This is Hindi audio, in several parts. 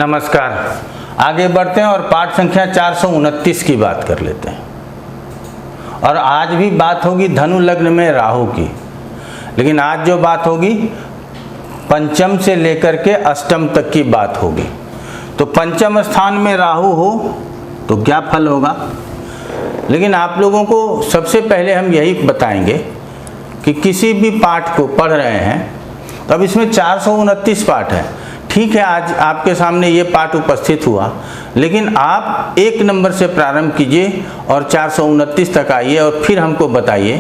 नमस्कार। आगे बढ़ते हैं और पाठ संख्या 429 की बात कर लेते हैं। और आज भी बात होगी धनु लग्न में राहु की, लेकिन आज जो बात होगी पंचम से लेकर के अष्टम तक की बात होगी। तो पंचम स्थान में राहु हो तो क्या फल होगा, लेकिन आप लोगों को सबसे पहले हम यही बताएंगे कि किसी भी पाठ को पढ़ रहे हैं तो अब इसमें 429 पाठ है। ठीक है, आज आपके सामने ये पाठ उपस्थित हुआ, लेकिन आप 1 नंबर से प्रारंभ कीजिए और 429 तक आइए और फिर हमको बताइए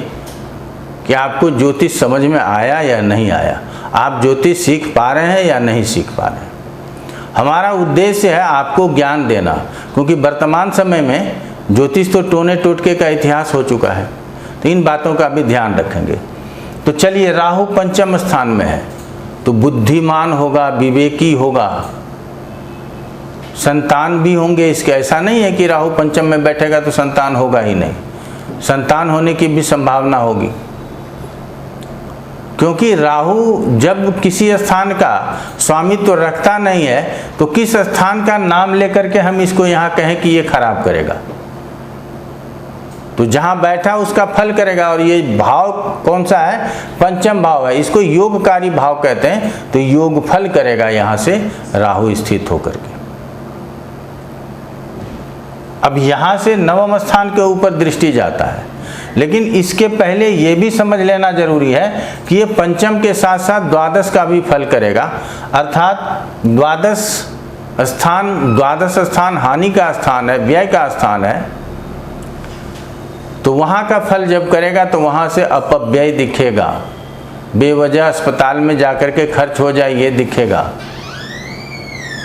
कि आपको ज्योतिष समझ में आया या नहीं आया, आप ज्योतिष सीख पा रहे हैं या नहीं सीख पा रहे हैं। हमारा उद्देश्य है आपको ज्ञान देना, क्योंकि वर्तमान समय में ज्योतिष तो टोने टोटके का इतिहास हो चुका है, तो इन बातों का भी ध्यान रखेंगे। तो चलिए, राहु पंचम स्थान में है तो बुद्धिमान होगा, विवेकी होगा, संतान भी होंगे इसके। ऐसा नहीं है कि राहु पंचम में बैठेगा तो संतान होगा ही नहीं, संतान होने की भी संभावना होगी, क्योंकि राहु जब किसी स्थान का स्वामित्व रखता नहीं है तो किस स्थान का नाम लेकर के हम इसको यहाँ कहें कि ये खराब करेगा। तो जहाँ बैठा उसका फल करेगा। और ये भाव कौन सा है? पंचम भाव है, इसको योगकारी भाव कहते हैं। तो योग फल करेगा यहाँ से राहु स्थित होकर के। अब यहाँ से नवम स्थान के ऊपर दृष्टि जाता है, लेकिन इसके पहले ये भी समझ लेना जरूरी है कि ये पंचम के साथ साथ द्वादश का भी फल करेगा। अर्थात द्वादश स्थान हानि का स्थान है, व्यय का स्थान है। तो वहाँ का फल जब करेगा तो वहाँ से अपव्यय दिखेगा, बेवजह अस्पताल में जाकर के खर्च हो जाए ये दिखेगा।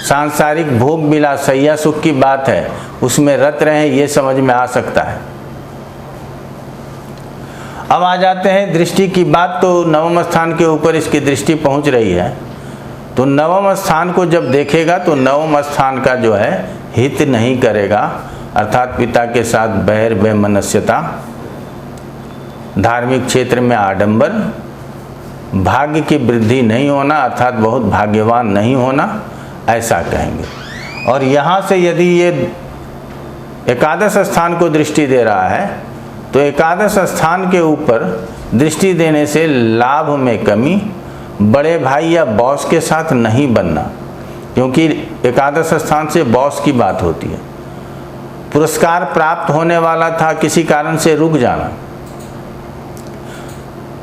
सांसारिक भोग विलास सैया सुख की बात है, उसमें रत रहे ये समझ में आ सकता है। अब आ जाते हैं दृष्टि की बात। तो नवम स्थान के ऊपर इसकी दृष्टि पहुंच रही है, तो नवम स्थान को जब देखेगा तो नवम स्थान का जो है हित नहीं करेगा, अर्थात पिता के साथ बैर वैमनस्यता, धार्मिक क्षेत्र में आडंबर, भाग्य की वृद्धि नहीं होना, अर्थात बहुत भाग्यवान नहीं होना, ऐसा कहेंगे। और यहाँ से यदि ये एकादश स्थान को दृष्टि दे रहा है तो एकादश स्थान के ऊपर दृष्टि देने से लाभ में कमी, बड़े भाई या बॉस के साथ नहीं बनना, क्योंकि एकादश स्थान से बॉस की बात होती है। पुरस्कार प्राप्त होने वाला था, किसी कारण से रुक जाना,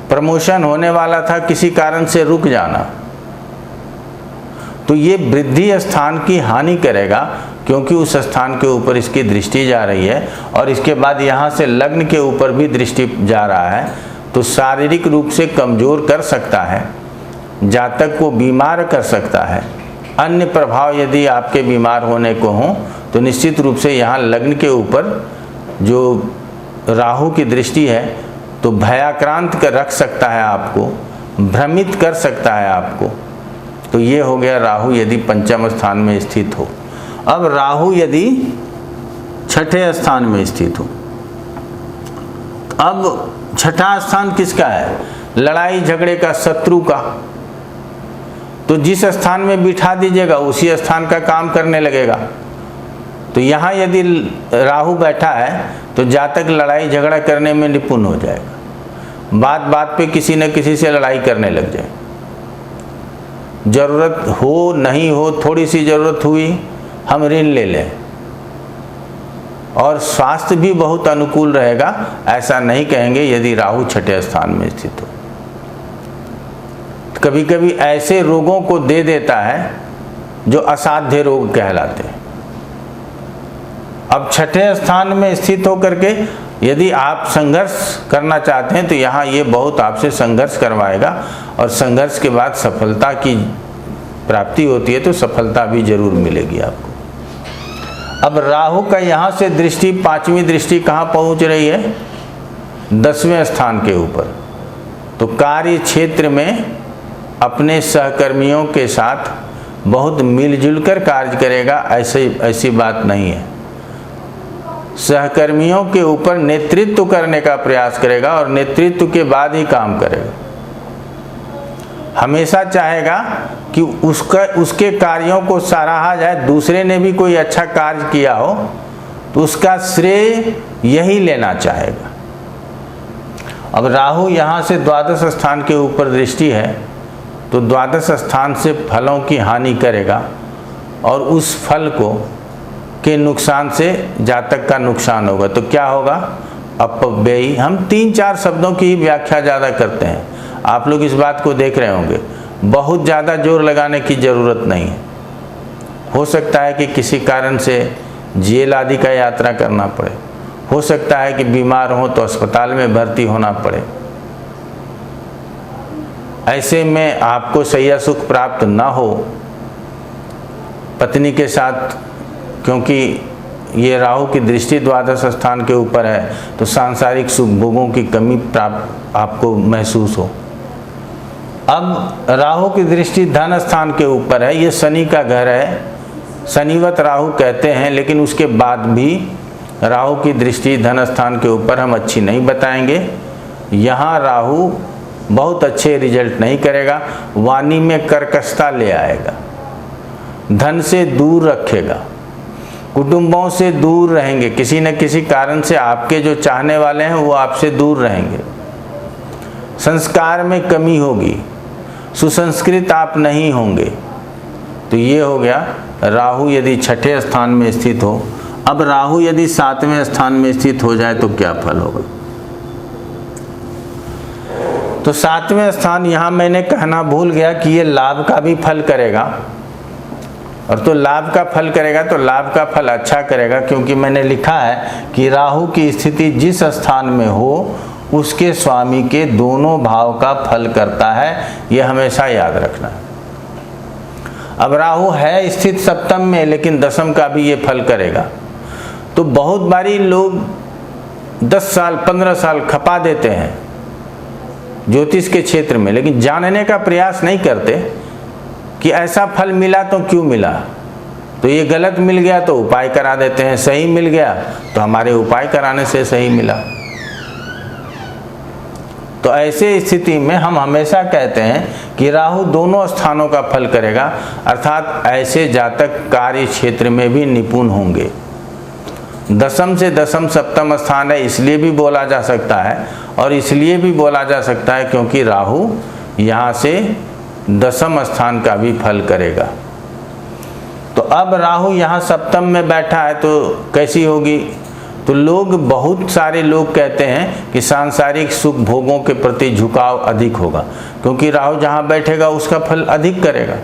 प्रमोशन होने वाला था, किसी कारण से रुक जाना, तो ये वृद्धि स्थान की हानि करेगा, क्योंकि उस स्थान के ऊपर इसकी दृष्टि जा रही है। और इसके बाद यहाँ से लग्न के ऊपर भी दृष्टि जा रहा है, तो शारीरिक रूप से कमजोर कर सकता है, जातक को बीमार कर सकता है। अन्य प्रभाव यदि आपके बीमार होने को हों तो निश्चित रूप से यहाँ लग्न के ऊपर जो राहु की दृष्टि है तो भयाक्रांत कर रख सकता है, आपको भ्रमित कर सकता है आपको। तो ये हो गया राहु यदि पंचम स्थान में स्थित हो। अब राहु यदि छठे स्थान में स्थित हो, अब छठा स्थान किसका है? लड़ाई झगड़े का, शत्रु का। तो जिस स्थान में बिठा दीजिएगा उसी स्थान का काम करने लगेगा। तो यहाँ यदि राहु बैठा है तो जातक लड़ाई झगड़ा करने में निपुण हो जाएगा, बात बात पे किसी न किसी से लड़ाई करने लग जाए। जरूरत हो नहीं हो, थोड़ी सी जरूरत हुई हम ऋण ले लें। और स्वास्थ्य भी बहुत अनुकूल रहेगा, ऐसा नहीं कहेंगे यदि राहु छठे स्थान में स्थित हो। कभी कभी ऐसे रोगों को दे देता है जो असाध्य रोग कहलाते हैं। अब छठे स्थान में स्थित होकर के यदि आप संघर्ष करना चाहते हैं तो यहाँ ये बहुत आपसे संघर्ष करवाएगा, और संघर्ष के बाद सफलता की प्राप्ति होती है तो सफलता भी जरूर मिलेगी आपको। अब राहु का यहाँ से दृष्टि, पांचवी दृष्टि कहाँ पहुँच रही है? 10वें स्थान के ऊपर। तो कार्य क्षेत्र में अपने सहकर्मियों के साथ बहुत मिलजुल कर कार्य करेगा, ऐसी बात नहीं है। सहकर्मियों के ऊपर नेतृत्व करने का प्रयास करेगा और नेतृत्व के बाद ही काम करेगा। हमेशा चाहेगा कि उसके कार्यों को सराहा जाए, दूसरे ने भी कोई अच्छा कार्य किया हो तो उसका श्रेय यही लेना चाहेगा। अब राहु यहाँ से द्वादश स्थान के ऊपर दृष्टि है तो द्वादश स्थान से फलों की हानि करेगा और उस फल को के नुकसान से जातक का नुकसान होगा। तो क्या होगा? अपव्ययी। हम 3-4 शब्दों की व्याख्या ज़्यादा करते हैं, आप लोग इस बात को देख रहे होंगे, बहुत ज़्यादा जोर लगाने की ज़रूरत नहीं है। हो सकता है कि किसी कारण से जेल आदि का यात्रा करना पड़े, हो सकता है कि बीमार हो तो अस्पताल में भर्ती होना पड़े, ऐसे में आपको शैया सुख प्राप्त ना हो पत्नी के साथ, क्योंकि ये राहु की दृष्टि द्वादश स्थान के ऊपर है तो सांसारिक सुख भोगों की कमी प्राप्त आपको महसूस हो। अब राहु की दृष्टि धन स्थान के ऊपर है, ये शनि का घर है, शनिवत राहु कहते हैं, लेकिन उसके बाद भी राहु की दृष्टि धन स्थान के ऊपर हम अच्छी नहीं बताएंगे। यहाँ राहु बहुत अच्छे रिजल्ट नहीं करेगा, वाणी में कर्कशता ले आएगा, धन से दूर रखेगा, कुटुंबों से दूर रहेंगे, किसी न किसी कारण से आपके जो चाहने वाले हैं वो आपसे दूर रहेंगे, संस्कार में कमी होगी, सुसंस्कृत आप नहीं होंगे। तो ये हो गया राहु यदि छठे स्थान में स्थित हो। अब राहु यदि 7वें स्थान में स्थित हो जाए तो क्या फल होगा? तो 7वें स्थान, यहाँ मैंने कहना भूल गया कि ये लाभ का भी फल करेगा, और तो लाभ का फल करेगा तो लाभ का फल अच्छा करेगा, क्योंकि मैंने लिखा है कि राहु की स्थिति जिस स्थान में हो उसके स्वामी के दोनों भाव का फल करता है, यह हमेशा याद रखना है। अब राहु है स्थित सप्तम में, लेकिन दशम का भी ये फल करेगा। तो बहुत बारी लोग 10 साल 15 साल खपा देते हैं ज्योतिष के क्षेत्र में, लेकिन जानने का प्रयास नहीं करते कि ऐसा फल मिला तो क्यों मिला। तो ये गलत मिल गया तो उपाय करा देते हैं, सही मिल गया तो हमारे उपाय कराने से सही मिला। तो ऐसे स्थिति में हम हमेशा कहते हैं कि राहु दोनों स्थानों का फल करेगा, अर्थात ऐसे जातक कार्य क्षेत्र में भी निपुण होंगे। दशम से दशम सप्तम स्थान है इसलिए भी बोला जा सकता है, और इसलिए भी बोला जा सकता है क्योंकि राहु यहाँ से दशम स्थान का भी फल करेगा। तो अब राहु यहाँ सप्तम में बैठा है तो कैसी होगी? तो लोग, बहुत सारे लोग कहते हैं कि सांसारिक सुख भोगों के प्रति झुकाव अधिक होगा, क्योंकि राहु जहाँ बैठेगा उसका फल अधिक करेगा।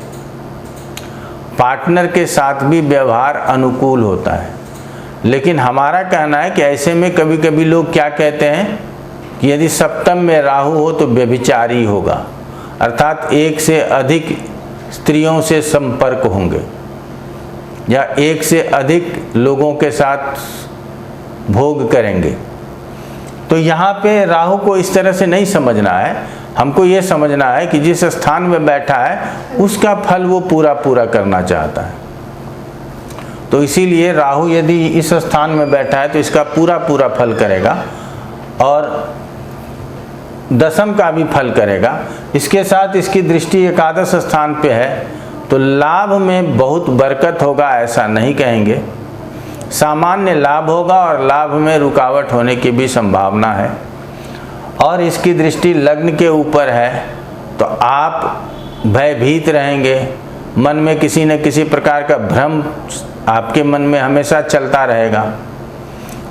पार्टनर के साथ भी व्यवहार अनुकूल होता है, लेकिन हमारा कहना है कि ऐसे में कभी कभी लोग क्या कहते हैं कि यदि सप्तम में राहु हो तो व्यभिचारी होगा, अर्थात एक से अधिक स्त्रियों से संपर्क होंगे या एक से अधिक लोगों के साथ भोग करेंगे। तो यहाँ पे राहु को इस तरह से नहीं समझना है, हमको ये समझना है कि जिस स्थान में बैठा है उसका फल वो पूरा पूरा करना चाहता है। तो इसीलिए राहु यदि इस स्थान में बैठा है तो इसका पूरा पूरा फल करेगा और दशम का भी फल करेगा। इसके साथ इसकी दृष्टि एकादश स्थान पे है, तो लाभ में बहुत बरकत होगा ऐसा नहीं कहेंगे, सामान्य लाभ होगा और लाभ में रुकावट होने की भी संभावना है। और इसकी दृष्टि लग्न के ऊपर है तो आप भयभीत रहेंगे, मन में किसी न किसी प्रकार का भ्रम आपके मन में हमेशा चलता रहेगा।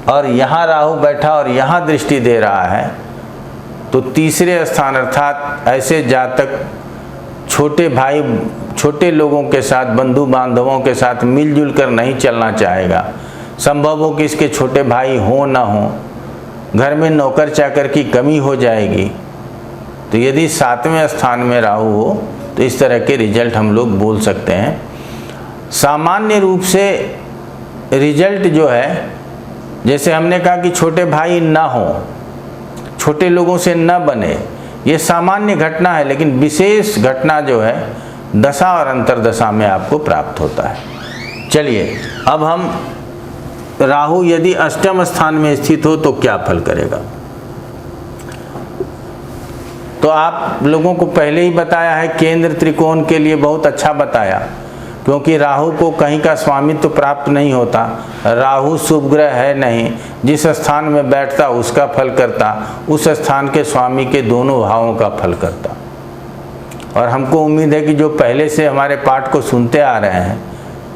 और यहाँ राहु बैठा और यहाँ दृष्टि दे रहा है तो तीसरे स्थान, अर्थात ऐसे जातक छोटे भाई छोटे लोगों के साथ, बंधु बांधवों के साथ मिलजुल कर नहीं चलना चाहेगा। संभव हो कि इसके छोटे भाई हो ना हो, घर में नौकर चाकर की कमी हो जाएगी। तो यदि 7वें स्थान में राहु हो तो इस तरह के रिजल्ट हम लोग बोल सकते हैं। सामान्य रूप से रिजल्ट जो है, जैसे हमने कहा कि छोटे भाई ना हो, छोटे लोगों से न बने, ये सामान्य घटना है, लेकिन विशेष घटना जो है दशा और अंतर्दशा में आपको प्राप्त होता है। चलिए अब हम राहु यदि अष्टम स्थान में स्थित हो तो क्या फल करेगा। तो आप लोगों को पहले ही बताया है, केंद्र त्रिकोण के लिए बहुत अच्छा बताया, क्योंकि राहु को कहीं का स्वामित्व तो प्राप्त नहीं होता। राहु शुभ ग्रह है नहीं, जिस स्थान में बैठता उसका फल करता, उस स्थान के स्वामी के दोनों भावों का फल करता। और हमको उम्मीद है कि जो पहले से हमारे पाठ को सुनते आ रहे हैं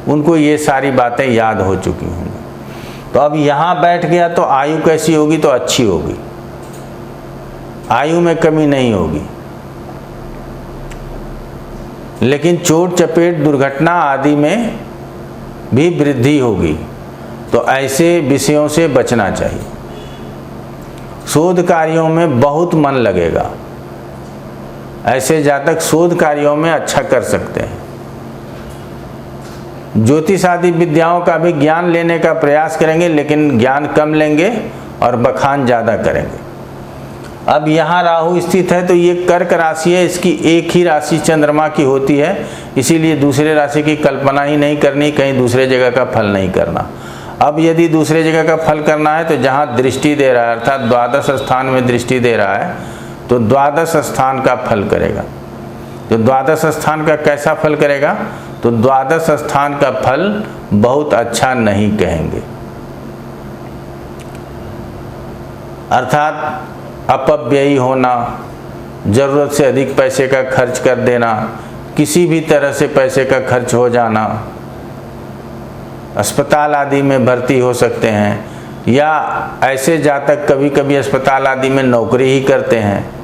उनको ये सारी बातें याद हो चुकी होंगी। तो अब यहाँ बैठ गया तो आयु कैसी होगी? तो अच्छी होगी, आयु में कमी नहीं होगी, लेकिन चोट चपेट दुर्घटना आदि में भी वृद्धि होगी। तो ऐसे विषयों से बचना चाहिए। शोध कार्यों में बहुत मन लगेगा, ऐसे जातक शोध कार्यों में अच्छा कर सकते हैं। ज्योतिष आदि विद्याओं का भी ज्ञान लेने का प्रयास करेंगे, लेकिन ज्ञान कम लेंगे और बखान ज़्यादा करेंगे। अब यहाँ राहु स्थित है तो ये कर्क राशि है, इसकी एक ही राशि चंद्रमा की होती है, इसीलिए दूसरे राशि की कल्पना ही नहीं करनी, कहीं दूसरे जगह का फल नहीं करना। अब यदि दूसरे जगह का फल करना है तो जहाँ दृष्टि दे रहा है, अर्थात द्वादश स्थान में दृष्टि दे रहा है, तो द्वादश स्थान का फल करेगा। तो द्वादश स्थान का कैसा फल करेगा? तो द्वादश स्थान का फल बहुत अच्छा नहीं कहेंगे, अर्थात अपव्ययी होना, ज़रूरत से अधिक पैसे का खर्च कर देना, किसी भी तरह से पैसे का खर्च हो जाना, अस्पताल आदि में भर्ती हो सकते हैं, या ऐसे जातक कभी कभी अस्पताल आदि में नौकरी ही करते हैं।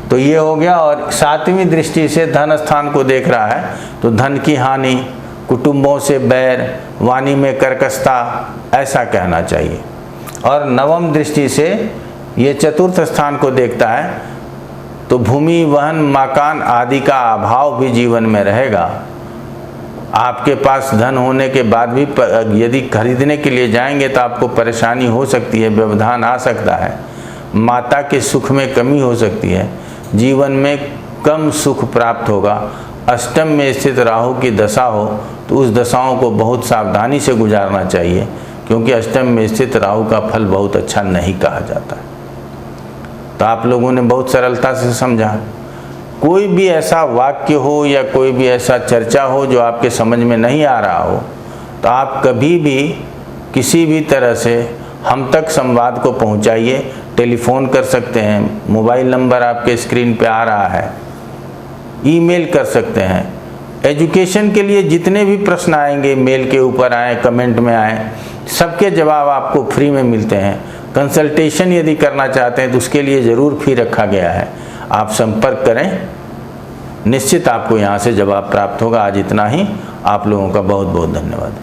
तो ये हो गया। और सातवीं दृष्टि से धन स्थान को देख रहा है तो धन की हानि, कुटुंबों से बैर, वाणी में कर्कशता, ऐसा कहना चाहिए। और नवम दृष्टि से ये चतुर्थ स्थान को देखता है तो भूमि, वाहन, मकान आदि का अभाव भी जीवन में रहेगा। आपके पास धन होने के बाद भी यदि खरीदने के लिए जाएंगे तो आपको परेशानी हो सकती है, व्यवधान आ सकता है, माता के सुख में कमी हो सकती है, जीवन में कम सुख प्राप्त होगा। अष्टम में स्थित राहु की दशा हो तो उस दशाओं को बहुत सावधानी से गुजारना चाहिए, क्योंकि अष्टम में स्थित राहु का फल बहुत अच्छा नहीं कहा जाता है। तो आप लोगों ने बहुत सरलता से समझा। कोई भी ऐसा वाक्य हो या कोई भी ऐसा चर्चा हो जो आपके समझ में नहीं आ रहा हो, तो आप कभी भी किसी भी तरह से हम तक संवाद को पहुंचाइए। टेलीफोन कर सकते हैं, मोबाइल नंबर आपके स्क्रीन पे आ रहा है, ईमेल कर सकते हैं। एजुकेशन के लिए जितने भी प्रश्न आएंगे मेल के ऊपर आए, कमेंट में आए, सबके जवाब आपको फ्री में मिलते हैं। कंसल्टेशन यदि करना चाहते हैं तो उसके लिए ज़रूर फी रखा गया है, आप संपर्क करें, निश्चित आपको यहाँ से जवाब प्राप्त होगा। आज इतना ही। आप लोगों का बहुत बहुत धन्यवाद।